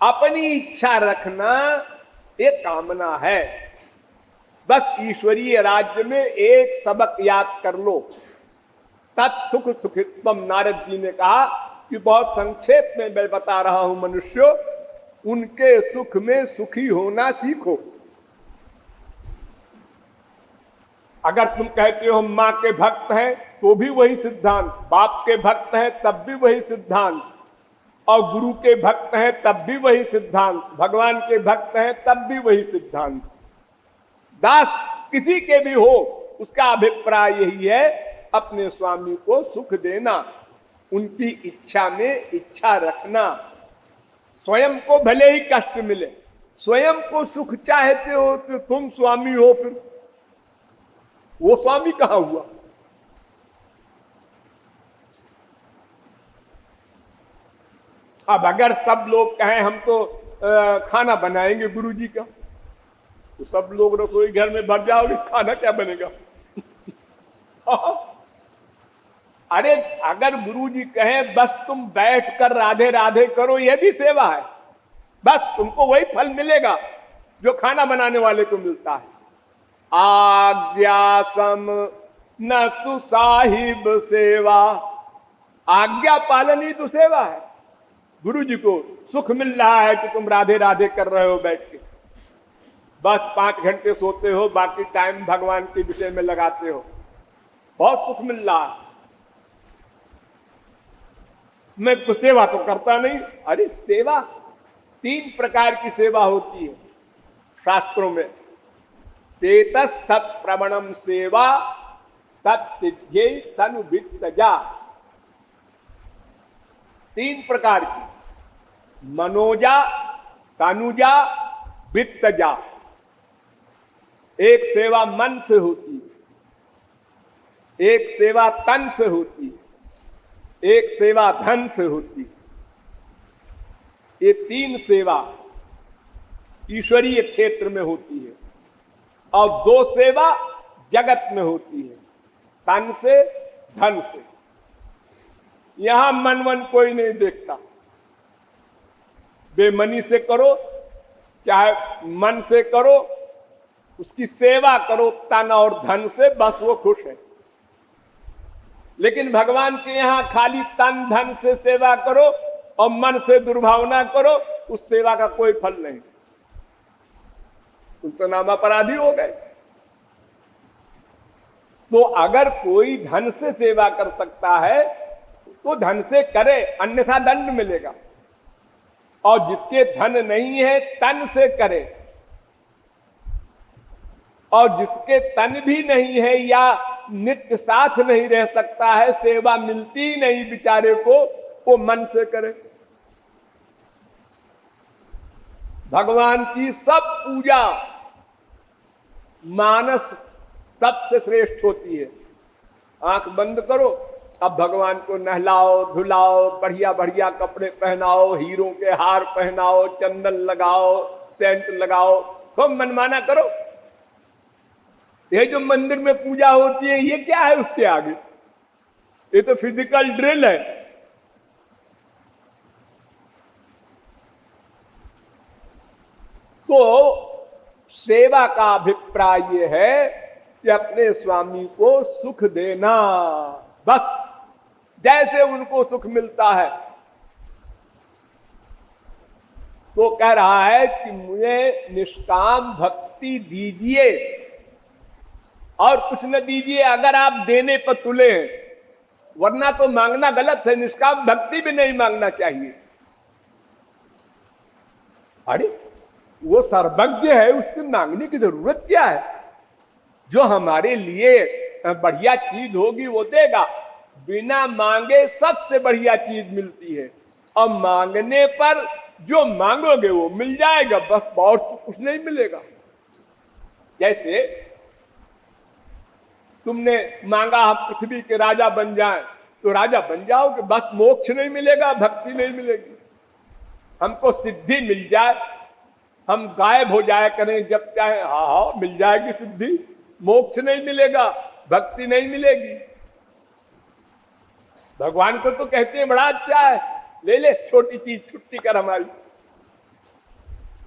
अपनी इच्छा रखना एक कामना है। बस ईश्वरीय राज्य में एक सबक याद कर लो, तत्सुख सुखित्वम। नारद जी ने कहा कि बहुत संक्षेप में मैं बता रहा हूं मनुष्यों, उनके सुख में सुखी होना सीखो। अगर तुम कहते हो हम मां के भक्त हैं तो भी वही सिद्धांत, बाप के भक्त हैं तब भी वही सिद्धांत, और गुरु के भक्त हैं तब भी वही सिद्धांत, भगवान के भक्त हैं तब भी वही सिद्धांत। दास किसी के भी हो, उसका अभिप्राय यही है, अपने स्वामी को सुख देना, उनकी इच्छा में इच्छा रखना। स्वयं को भले ही कष्ट मिले, स्वयं को सुख चाहते हो तो तुम स्वामी हो, फिर वो स्वामी कहां हुआ? अब अगर सब लोग कहें हम तो खाना बनाएंगे गुरुजी का, तो सब लोग रसोई घर में भर जाओगे, खाना क्या बनेगा? अरे अगर गुरुजी कहें बस तुम बैठकर राधे राधे करो, यह भी सेवा है। बस तुमको वही फल मिलेगा जो खाना बनाने वाले को मिलता है। आज्ञा सम न सुसाहिब सेवा, आज्ञा पालन ही तो सेवा है। गुरु जी को सुख मिल रहा है कि तुम राधे राधे कर रहे हो बैठ के, बस 5 घंटे सोते हो, बाकी टाइम भगवान के विषय में लगाते हो, बहुत सुख मिल रहा है। मैं कुछ सेवा तो करता नहीं। अरे सेवा 3 प्रकार की सेवा होती है शास्त्रों में। चेतस तत्प्रवणम सेवा तत्सिद्ध्ये तनुवित्तजा, 3 प्रकार की, मनोजा, तनुजा, वित्तजा। एक सेवा मन से होती है, एक सेवा तन से होती है, एक सेवा धन से होती है। ये 3 सेवा ईश्वरीय क्षेत्र में होती है, और 2 सेवा जगत में होती है, तन से धन से। यहां मन कोई नहीं देखता, बेमनी से करो चाहे मन से करो, उसकी सेवा करो तन और धन से, बस वो खुश है। लेकिन भगवान के यहां खाली तन धन से सेवा करो और मन से दुर्भावना करो, उस सेवा का कोई फल नहीं, तुम तो नाम अपराधी हो गए। तो अगर कोई धन से सेवा कर सकता है तो धन से करे, अन्यथा दंड मिलेगा। और जिसके धन नहीं है तन से करे, और जिसके तन भी नहीं है या नित्य साथ नहीं रह सकता है, सेवा मिलती नहीं बेचारे को, वो मन से करे। भगवान की सब पूजा मानस सबसे श्रेष्ठ होती है। आंख बंद करो, अब भगवान को नहलाओ धुलाओ, बढ़िया बढ़िया कपड़े पहनाओ, हीरों के हार पहनाओ, चंदन लगाओ, सेंट लगाओ, खूब मनमाना करो। ये जो मंदिर में पूजा होती है, ये क्या है उसके आगे? ये तो फिजिकल ड्रिल है। तो सेवा का अभिप्राय ये है कि अपने स्वामी को सुख देना, बस जैसे उनको सुख मिलता है। तो कह रहा है कि मुझे निष्काम भक्ति दीजिए और कुछ न दीजिए अगर आप देने पर तुले हैं, वरना तो मांगना गलत है। निष्काम भक्ति भी नहीं मांगना चाहिए। अरे वो सर्वज्ञ है, उससे मांगने की जरूरत क्या है? जो हमारे लिए बढ़िया चीज होगी वो देगा। बिना मांगे सबसे बढ़िया चीज मिलती है, और मांगने पर जो मांगोगे वो मिल जाएगा, बस बहुत कुछ नहीं मिलेगा। जैसे तुमने मांगा हम पृथ्वी के राजा बन जाएं, तो राजा बन जाओगे, बस मोक्ष नहीं मिलेगा, भक्ति नहीं मिलेगी। हमको सिद्धि मिल जाए, हम गायब हो जाया करें जब चाहे, हाँ मिल जाएगी सिद्धि, मोक्ष नहीं मिलेगा, भक्ति नहीं मिलेगी। भगवान को तो कहते हैं बड़ा अच्छा है, ले ले छोटी चीज, छुट्टी कर हमारी।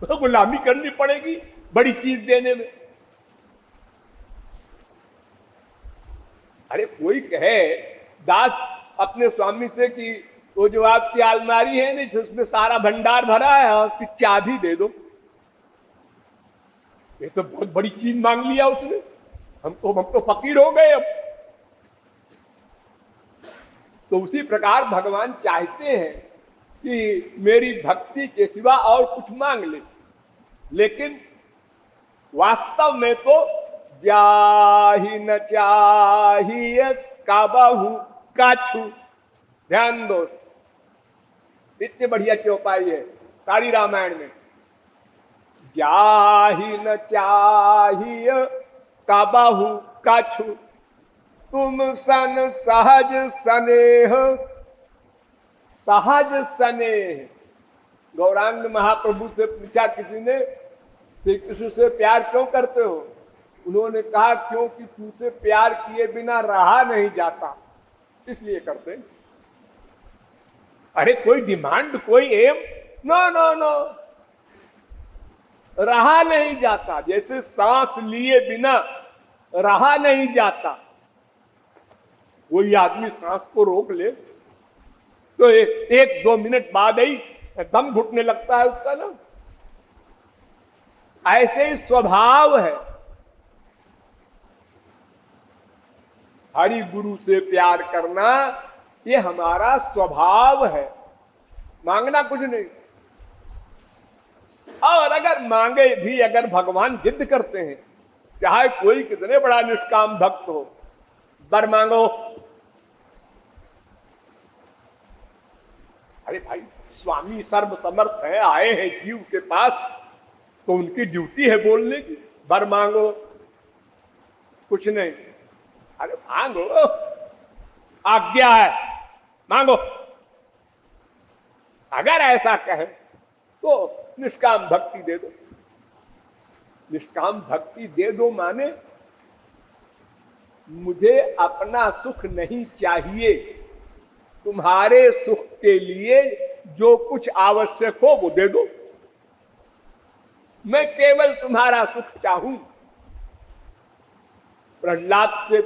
तो गुलामी करनी पड़ेगी बड़ी चीज देने में। अरे कोई कहे दास अपने स्वामी से कि वो जो आपकी अलमारी है ना उसमें सारा भंडार भरा है और उसकी चाबी दे दो, ये तो बहुत बड़ी चीज मांग लिया उसने, हम तो फकीर हो गए अब। तो उसी प्रकार भगवान चाहते हैं कि मेरी भक्ति के सिवा और कुछ मांग ले, लेकिन वास्तव में तो जाहि न चाहिए काबाहू काछू। ध्यान दो, इतनी बढ़िया चौपाई है सारी रामायण में। जाहि न चाहिए काबाहू काछू, तुम सन सहज स्नेह। सहज स्नेह, गौरांग महाप्रभु से पूछा किसी ने, श्री कृष्ण से प्यार क्यों करते हो? उन्होंने कहा क्योंकि तुझसे प्यार किए बिना रहा नहीं जाता, इसलिए करते। अरे कोई डिमांड, कोई एम, नो नो नो, रहा नहीं जाता। जैसे सांस लिए बिना रहा नहीं जाता, कोई आदमी सांस को रोक ले तो एक दो मिनट बाद ही दम घुटने लगता है उसका ना। ऐसे ही स्वभाव है। हरि गुरु से प्यार करना ये हमारा स्वभाव है, मांगना कुछ नहीं। और अगर मांगे भी, अगर भगवान जिद करते हैं, चाहे कोई कितने बड़ा निष्काम भक्त हो, वर मांगो। अरे भाई स्वामी सर्व समर्थ है, आए हैं जीव के पास, तो उनकी ड्यूटी है बोलने की, वर मांगो। कुछ नहीं, अरे मांगो, आज्ञा है, मांगो। अगर ऐसा कहे तो निष्काम भक्ति दे दो। निष्काम भक्ति दे दो माने मुझे अपना सुख नहीं चाहिए, तुम्हारे सुख के लिए जो कुछ आवश्यक हो वो दे दो, मैं केवल तुम्हारा सुख चाहूं। प्रहलाद से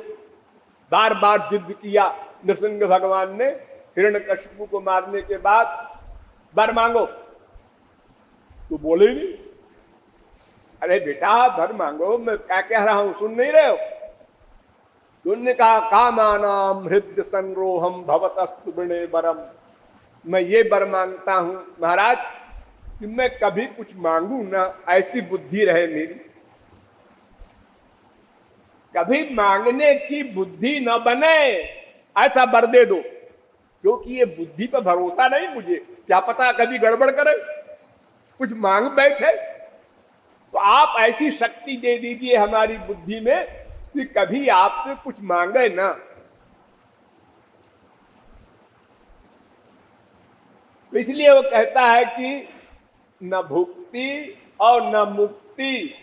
बार बार जिद किया नृसिंह भगवान ने, हिरण्यकशिपु को मारने के बाद, वर मांगो, तो बोले नहीं। अरे बेटा वर मांगो, मैं क्या कह रहा हूं, सुन नहीं रहे हो? उन्होंने कहा कामानाम हृदय संरोहम भवतस्तु वृणे वरम। मैं ये वर मांगता हूं महाराज कि मैं कभी कुछ मांगू ना, ऐसी बुद्धि रहे मेरी, कभी मांगने की बुद्धि न बने, ऐसा वर दे दो। क्योंकि ये बुद्धि पर भरोसा नहीं मुझे, क्या पता कभी गड़बड़ करे, कुछ मांग बैठे। तो आप ऐसी शक्ति दे दीजिए हमारी बुद्धि में कि कभी आपसे कुछ मांगे ना। तो इसलिए वो कहता है कि न भुक्ति और न मुक्ति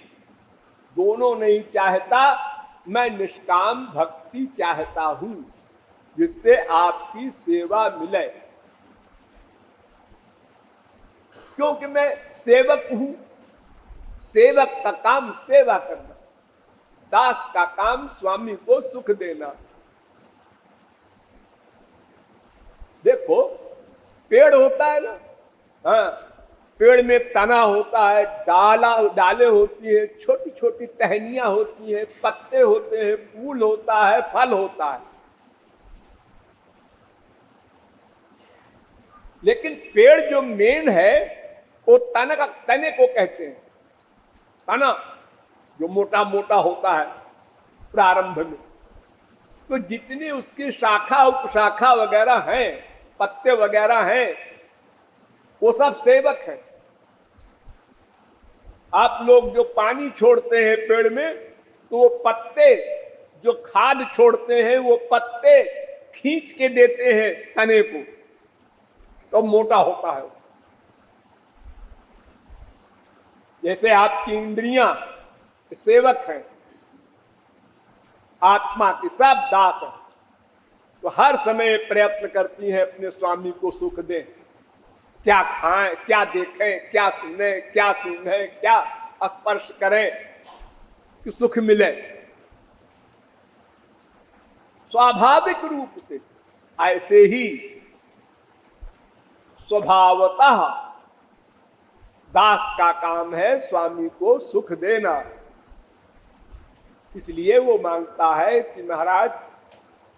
दोनों नहीं चाहता, मैं निष्काम भक्ति चाहता हूं जिससे आपकी सेवा मिले। क्योंकि मैं सेवक हूं, सेवक का काम सेवा करना, दास का काम स्वामी को सुख देना। देखो पेड़ होता है ना, हाँ, पेड़ में तना होता है, डाले होती है, छोटी छोटी टहनियां होती हैं, पत्ते होते हैं, फूल होता है, फल होता है। लेकिन पेड़ जो मेन है वो तने को कहते हैं। तना जो मोटा मोटा होता है प्रारंभ में, तो जितनी उसकी शाखा उपशाखा वगैरह हैं, पत्ते वगैरह हैं, वो सब सेवक हैं। आप लोग जो पानी छोड़ते हैं पेड़ में, तो वो पत्ते जो खाद छोड़ते हैं, वो पत्ते खींच के देते हैं तने को, तो मोटा होता है। जैसे आपकी इंद्रियां सेवक हैं, आत्मा की सब दास है, तो हर समय प्रयत्न करती हैं अपने स्वामी को सुख दें। क्या खाएं, क्या देखें, क्या सुने, क्या सूंघें, क्या स्पर्श करें कि सुख मिले। स्वाभाविक रूप से ऐसे ही स्वभावतः दास का काम है स्वामी को सुख देना। इसलिए वो मांगता है कि महाराज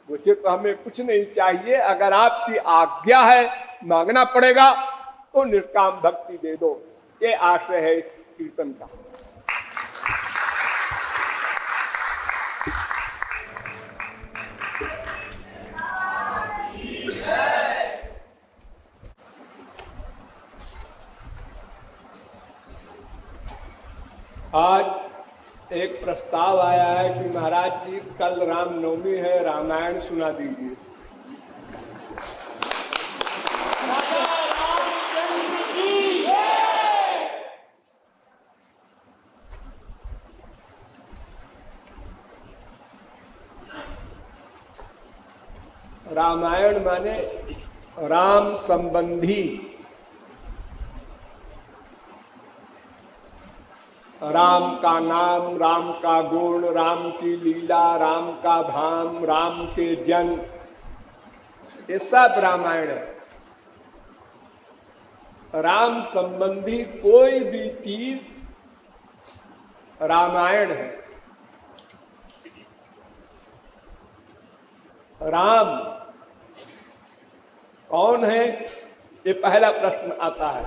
मुझे तो हमें कुछ नहीं चाहिए, अगर आपकी आज्ञा है मांगना पड़ेगा तो निष्काम भक्ति दे दो। ये आशय है इस कीर्तन का। आज एक प्रस्ताव आया है कि महाराज जी कल रामनवमी है, रामायण सुना दीजिए। रामायण माने राम संबंधी, राम का नाम, राम का गुण, राम की लीला, राम का धाम, राम के जन्म, ये सब रामायण है। राम संबंधी कोई भी चीज रामायण है। राम कौन है, ये पहला प्रश्न आता है।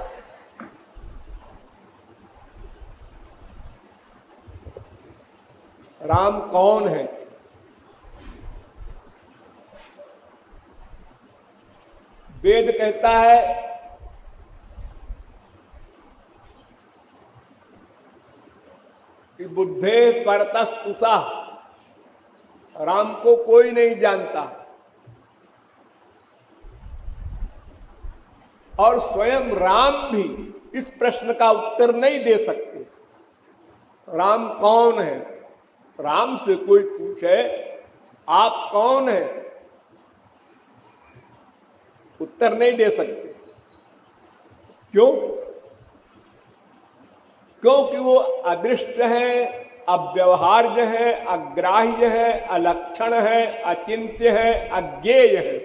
राम कौन है? वेद कहता है कि बुद्धे परतस्तुषा, राम को कोई नहीं जानता और स्वयं राम भी इस प्रश्न का उत्तर नहीं दे सकते। राम कौन है? राम से कोई पूछे आप कौन हैं, उत्तर नहीं दे सकते। क्यों? क्योंकि वो अदृष्ट है, अव्यवहार्य है, अग्राह्य है, अलक्षण है, अचिंत्य है, अज्ञेय है,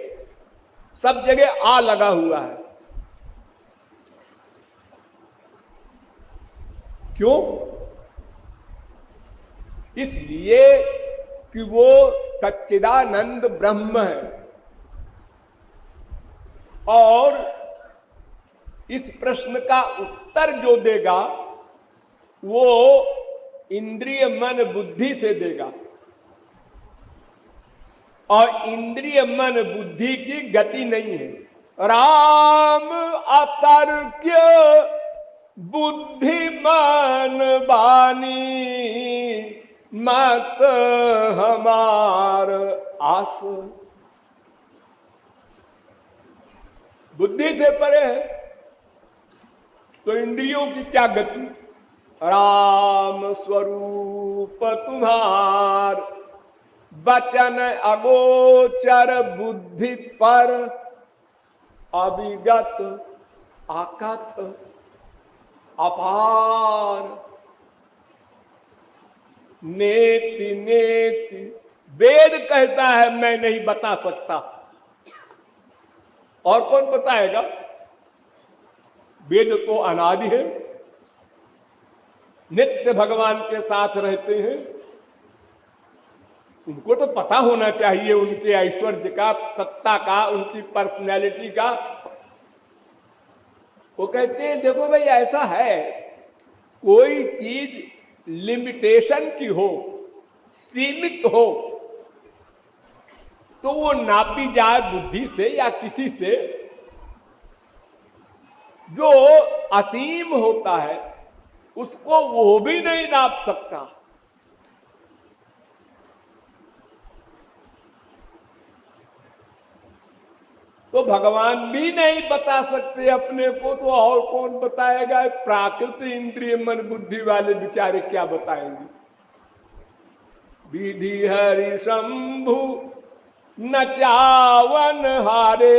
सब जगह आ लगा हुआ है। क्यों? इसलिए कि वो सच्चिदानंद ब्रह्म है और इस प्रश्न का उत्तर जो देगा वो इंद्रिय मन बुद्धि से देगा और इंद्रिय मन बुद्धि की गति नहीं है। राम अतर्क्य बुद्धिमान बानी मत हमार आस। बुद्धि से परे है तो इंद्रियों की क्या गति। राम स्वरूप तुम्हार वचन अगोचर बुद्धि पर अविगत आकत अपार नेति नेति। वेद कहता है मैं नहीं बता सकता, और कौन बताएगा? वेद तो अनादि है, नित्य भगवान के साथ रहते हैं, उनको तो पता होना चाहिए उनके ऐश्वर्य का, सत्ता का, उनकी पर्सनैलिटी का। वो कहते हैं देखो भाई ऐसा है, कोई चीज लिमिटेशन की हो, सीमित हो, तो वो नापी जाए बुद्धि से या किसी से। जो असीम होता है उसको वो भी नहीं नाप सकता। तो भगवान भी नहीं बता सकते अपने को, तो और कौन बताएगा? प्राकृत इंद्रिय मन बुद्धि वाले बेचारे क्या बताएंगे? विधि हरि शंभु नचावन हारे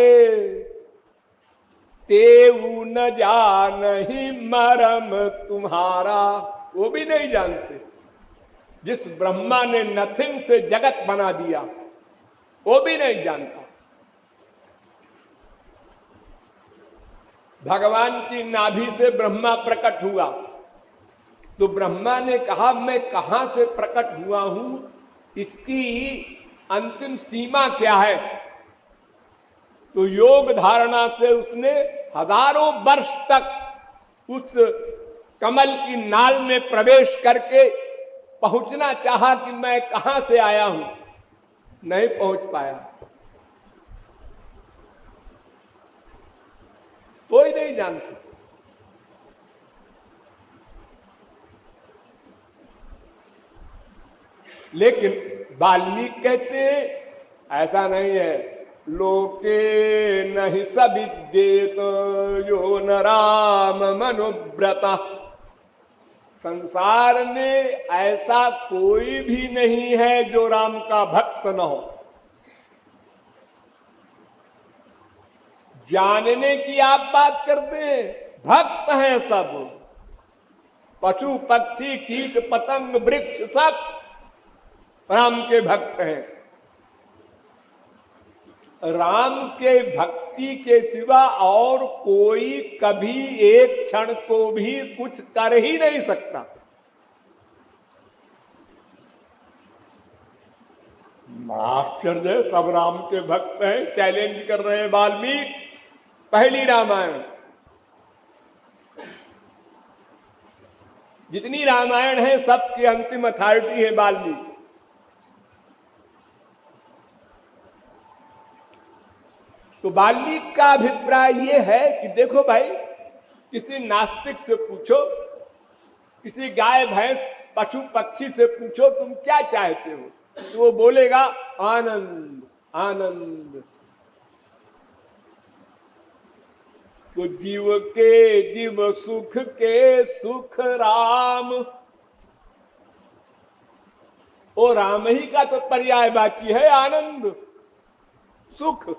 तेऊ न जानहि मरम तुम्हारा, वो भी नहीं जानते। जिस ब्रह्मा ने नथिंग से जगत बना दिया वो भी नहीं जानता। भगवान की नाभि से ब्रह्मा प्रकट हुआ तो ब्रह्मा ने कहा मैं कहां से प्रकट हुआ हूं, इसकी अंतिम सीमा क्या है। तो योग धारणा से उसने हजारों वर्ष तक उस कमल की नाल में प्रवेश करके पहुंचना चाहा कि मैं कहां से आया हूं, नहीं पहुंच पाया। कोई नहीं जानता। लेकिन वाल्मीकि कहते हैं ऐसा नहीं है। लोके नहीं सविद्येत यो न राम मनुव्रता, संसार में ऐसा कोई भी नहीं है जो राम का भक्त न हो। जानने की आप बात करते हैं, भक्त हैं सब, पशु पक्षी कीट पतंग वृक्ष सब राम के भक्त हैं। राम के भक्ति के सिवा और कोई कभी एक क्षण को भी कुछ कर ही नहीं सकता। आश्चर्य, सब राम के भक्त हैं, चैलेंज कर रहे हैं वाल्मीकि। पहली रामायण, जितनी रामायण है सबकी अंतिम अथॉरिटी है वाल्मीकि। तो वाल्मीकि का अभिप्राय यह है कि देखो भाई, किसी नास्तिक से पूछो, किसी गाय भैंस पशु पक्षी से पूछो तुम क्या चाहते हो, तो वो बोलेगा आनंद आनंद। तो जीव के जीव सुख के सुख राम, वो राम ही का तो पर्यायवाची है आनंद सुख।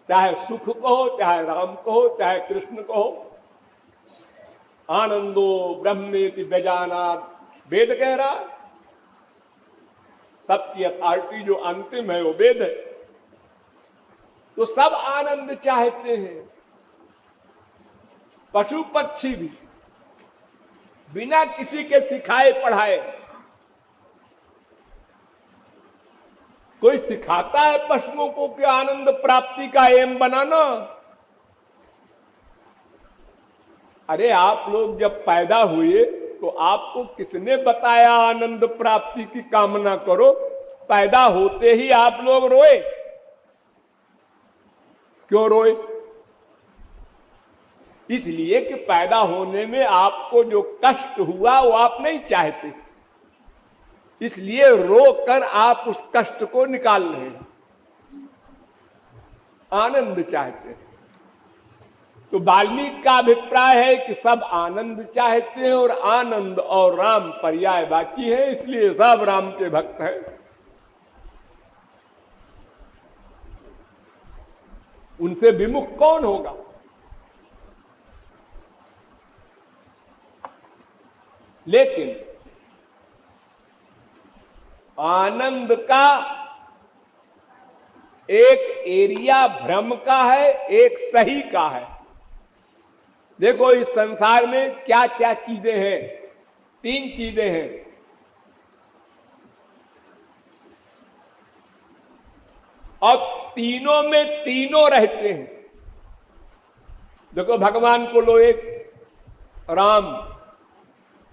चाहे सुख कहो, चाहे राम कहो, चाहे कृष्ण कहो। आनंदो ब्रह्मेति व्यजानात्, वेद कह रहा। सबकी अथॉरिटी जो अंतिम है वो वेद है। तो सब आनंद चाहते हैं, पशु पक्षी भी, बिना किसी के सिखाए पढ़ाए। कोई सिखाता है पशुओं को कि आनंद प्राप्ति का एम बनाना? अरे आप लोग जब पैदा हुए तो आपको किसने बताया आनंद प्राप्ति की कामना करो? पैदा होते ही आप लोग रोए। क्यों रोए? इसलिए कि पैदा होने में आपको जो कष्ट हुआ वो आप नहीं चाहते, इसलिए रो कर आप उस कष्ट को निकाल रहे हैं, आनंद चाहते हैं। तो वाल्मीकि का अभिप्राय है कि सब आनंद चाहते हैं और आनंद और राम पर्यायवाची है, इसलिए सब राम के भक्त हैं। उनसे विमुख कौन होगा? लेकिन आनंद का एक एरिया भ्रम का है, एक सही का है। देखो इस संसार में क्या क्या चीजें हैं, तीन चीजें हैं। और तीनों में तीनों रहते हैं। देखो भगवान को लो, एक राम,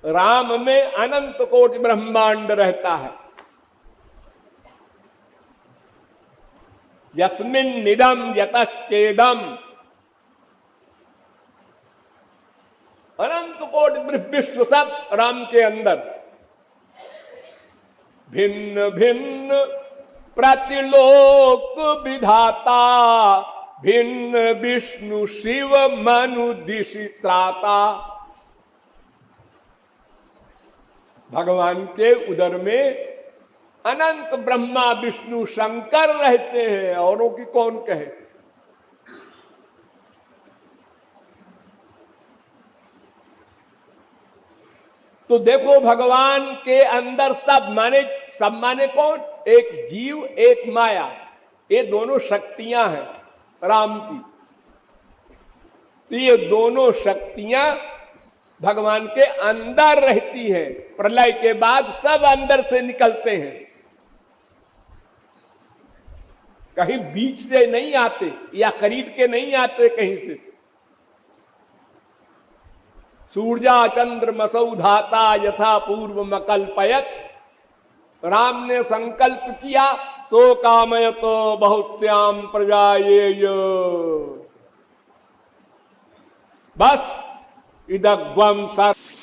राम में अनंत कोटि ब्रह्मांड रहता है। यस्मिन् निदम यतश्चेदम, अनंत कोटि विश्व सब राम के अंदर। भिन्न भिन्न प्रतिलोक विधाता, भिन्न विष्णु शिव मनु दिशि त्राता। भगवान के उदर में अनंत ब्रह्मा विष्णु शंकर रहते हैं, औरों की कौन कहे। तो देखो भगवान के अंदर सब माने कौन? एक जीव, एक माया, ये दोनों शक्तियां हैं राम की। तो ये दोनों शक्तियां भगवान के अंदर रहती है। प्रलय के बाद सब अंदर से निकलते हैं, कहीं बीच से नहीं आते या खरीद के नहीं आते कहीं से। सूर्या चंद्र मसौ धाता यथा पूर्व मकल्पयत, राम ने संकल्प किया सो कामयत बहुश्याम प्रजायेय। बस इदग्वम सत्